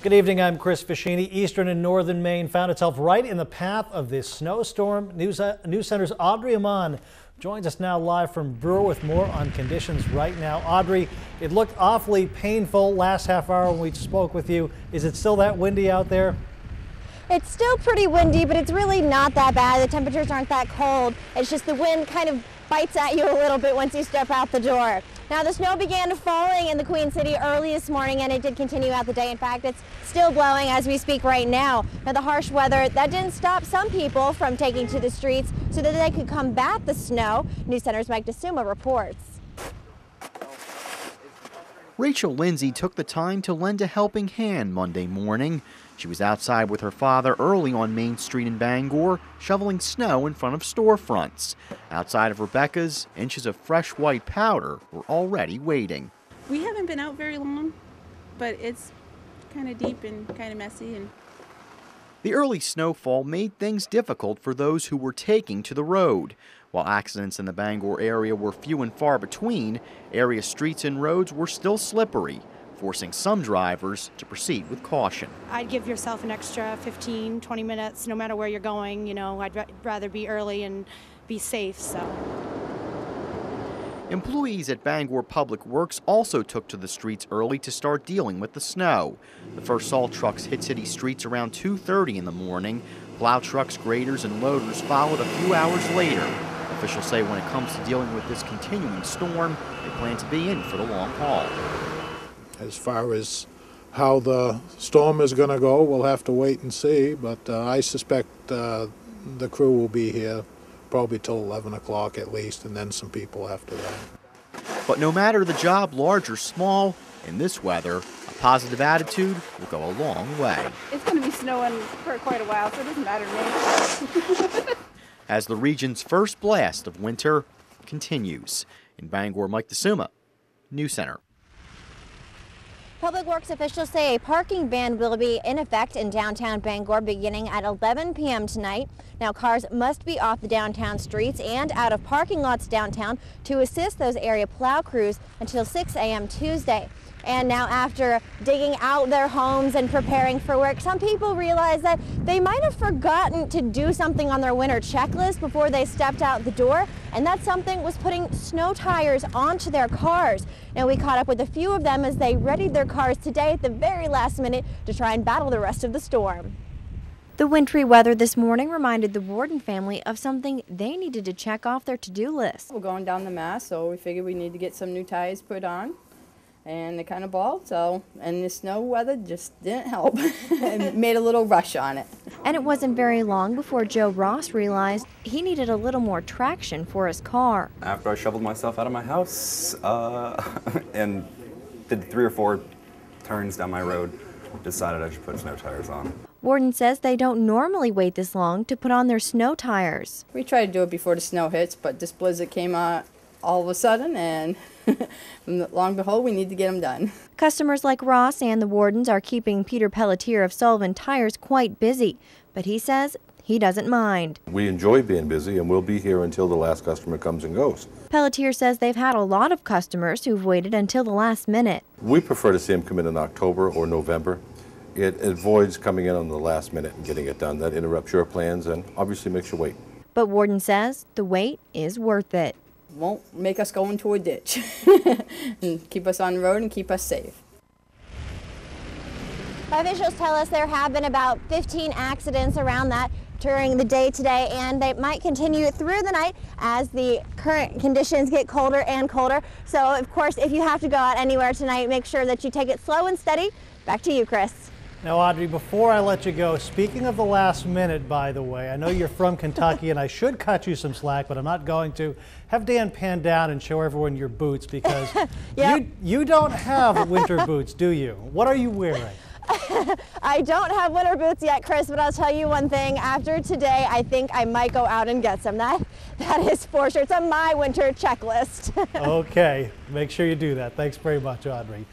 Good evening, I'm Chris Fischini. Eastern and northern Maine found itself right in the path of this snowstorm. News Center's Audrey Amon joins us now live from Brewer with more on conditions right now. Audrey, it looked awfully painful last half hour when we spoke with you. Is it still that windy out there? It's still pretty windy, but it's really not that bad. The temperatures aren't that cold. It's just the wind kind of bites at you a little bit once you step out the door. Now, the snow began falling in the Queen City early this morning, and it did continue out the day. In fact, it's still blowing as we speak right now. Now, the harsh weather, that didn't stop some people from taking to the streets so that they could combat the snow. News Center's Mike DeSuma reports. Rachel Lindsay took the time to lend a helping hand Monday morning. She was outside with her father early on Main Street in Bangor, shoveling snow in front of storefronts. Outside of Rebecca's, inches of fresh white powder were already waiting. We haven't been out very long, but it's kind of deep and kind of messy. The early snowfall made things difficult for those who were taking to the road. While accidents in the Bangor area were few and far between, area streets and roads were still slippery, forcing some drivers to proceed with caution. I'd give yourself an extra 15, 20 minutes, no matter where you're going. You know, I'd rather be early and be safe, so. Employees at Bangor Public Works also took to the streets early to start dealing with the snow. The first salt trucks hit city streets around 2:30 in the morning. Plow trucks, graders, and loaders followed a few hours later. Officials say when it comes to dealing with this continuing storm, they plan to be in for the long haul. As far as how the storm is going to go, we'll have to wait and see, but I suspect the crew will be here probably till 11 o'clock at least, and then some people after that. But no matter the job, large or small, in this weather, a positive attitude will go a long way. It's going to be snowing for quite a while, so it doesn't matter to me. As the region's first blast of winter continues. In Bangor, Mike DeSuma, News Center. Public Works officials say a parking ban will be in effect in downtown Bangor beginning at 11 p.m. tonight. Now, cars must be off the downtown streets and out of parking lots downtown to assist those area plow crews until 6 a.m. Tuesday. And now, after digging out their homes and preparing for work, some people realize that they might have forgotten to do something on their winter checklist before they stepped out the door, and that something was putting snow tires onto their cars. Now, we caught up with a few of them as they readied their cars today at the very last minute to try and battle the rest of the storm. The wintry weather this morning reminded the Warden family of something they needed to check off their to-do list. We're going down the Mass, so we figured we need to get some new tires put on. And they kind of balled, and the snow weather just didn't help. It made a little rush on it. And it wasn't very long before Joe Ross realized he needed a little more traction for his car. After I shoveled myself out of my house and did 3 or 4 turns down my road, decided I should put snow tires on. Warden says they don't normally wait this long to put on their snow tires. We try to do it before the snow hits, but this blizzard came out all of a sudden, and long and behold, we need to get them done. Customers like Ross and the Wardens are keeping Peter Pelletier of Sullivan Tires quite busy, but he says he doesn't mind. We enjoy being busy, and we'll be here until the last customer comes and goes. Pelletier says they've had a lot of customers who've waited until the last minute. We prefer to see them come in October or November. It avoids coming in on the last minute and getting it done. That interrupts your plans and obviously makes you wait. But Warden says the wait is worth it. Won't make us go into a ditch and keep us on the road and keep us safe. Officials tell us there have been about 15 accidents around that during the day today, and they might continue through the night as the current conditions get colder and colder. So, of course, if you have to go out anywhere tonight, make sure that you take it slow and steady. Back to you, Chris. Now, Audrey, before I let you go, speaking of the last minute, by the way, I know you're from Kentucky and I should cut you some slack, but I'm not going to. Have Dan pan down and show everyone your boots because yep. you don't have winter boots, do you? What are you wearing? I don't have winter boots yet, Chris, but I'll tell you one thing. After today, I think I might go out and get some. That is for sure. It's on my winter checklist. Okay, make sure you do that. Thanks very much, Audrey.